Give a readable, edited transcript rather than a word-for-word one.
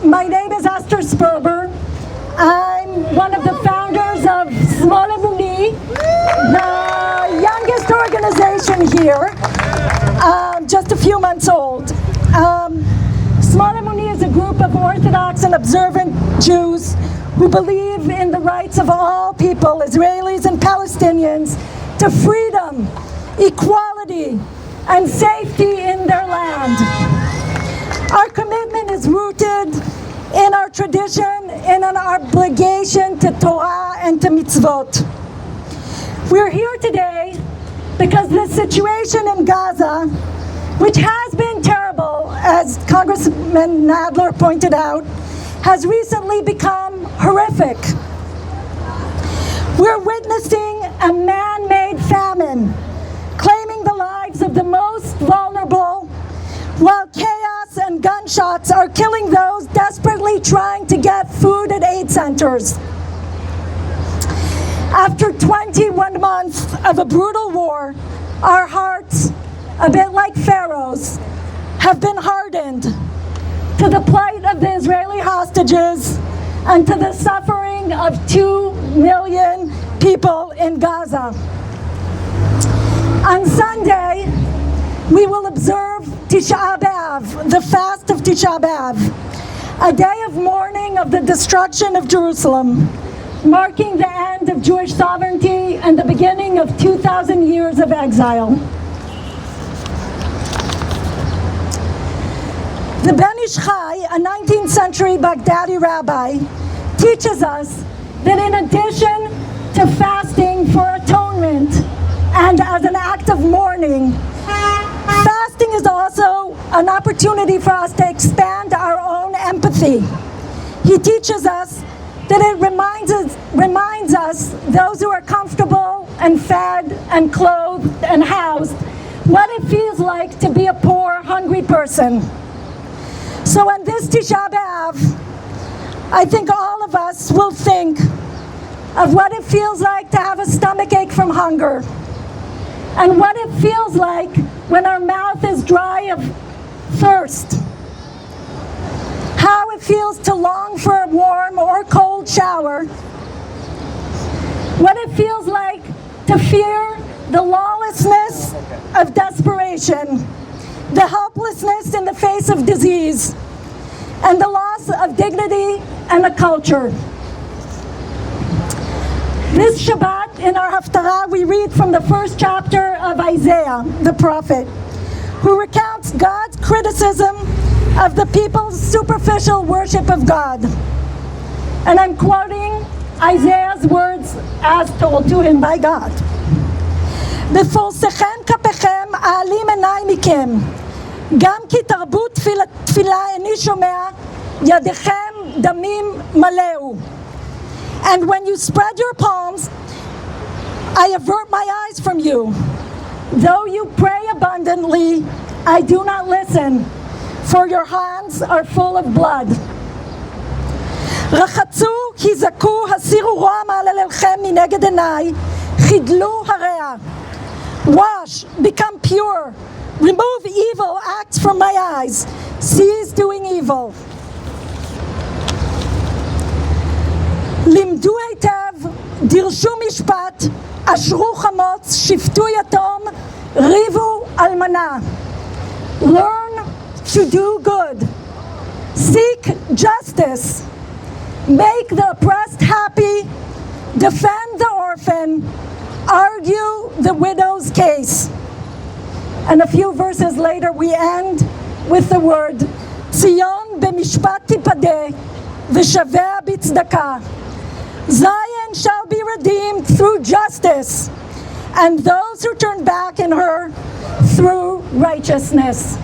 My name is Esther Sperber. I'm one of the founders of Smol Emuni, the youngest organization here, just a few months old. Smol Emuni is a group of Orthodox and observant Jews who believe in the rights of all people, Israelis and Palestinians, to freedom, equality, and safety in their land. Our commitment is rooted in our tradition, in an obligation to Torah and to mitzvot. We're here today because the situation in Gaza, which has been terrible, as Congressman Nadler pointed out, has recently become horrific. We're witnessing a man-made famine, claiming the lives of the most vulnerable, while chaos and gunshots are killing those desperately trying to get food at aid centers. After 21 months of a brutal war, our hearts, a bit like Pharaoh's, have been hardened to the plight of the Israeli hostages and to the suffering of 2 million people in Gaza. On Sunday, we will observe Tisha B'Av, the fast of Tisha B'Av, a day of mourning of the destruction of Jerusalem, marking the end of Jewish sovereignty and the beginning of 2,000 years of exile. The Ben Ish Chai, a 19th century Baghdadi rabbi, teaches us that in addition to fasting for atonement and as an act of mourning, fasting is also an opportunity for us to expand our own empathy. He teaches us that it reminds us, those who are comfortable and fed and clothed and housed, what it feels like to be a poor, hungry person. So on this Tisha B'Av, I think all of us will think of what it feels like to have a stomach ache from hunger, and what it feels like when our mouth is dry of thirst. How it feels to long for a warm or cold shower. What it feels like to fear the lawlessness of desperation, the helplessness in the face of disease, and the loss of dignity and a culture. This Shabbat, in our Haftarah, we read from the first chapter of Isaiah, the prophet, who recounts God's criticism of the people's superficial worship of God. And I'm quoting Isaiah's words as told to him by God. בפורסכם כפיכם אעלים עיניי מכם, גם כי תרבו תפילה איני שומע, ידיכם דמים מלאו. And when you spread your palms, I avert my eyes from you. Though you pray abundantly, I do not listen, for your hands are full of blood. רחצו, היזכו, הסירו רוע מעלליכם מנגד עיניי, חידלו הרע. Wash, become pure, remove evil acts from my eyes, cease doing evil. לימדו היטב, דירשו משפט, אשרו חמוץ, שפטו יתום, ריבו אלמנה. Learn to do good. Seek justice. Make the oppressed happy. Defend the orphan. Argue the widow's case. And a few verses later we end with the word, ציון במשפט תיפדה, ושביה בצדקה. Zion shall be redeemed through justice, and those who turn back in her through righteousness.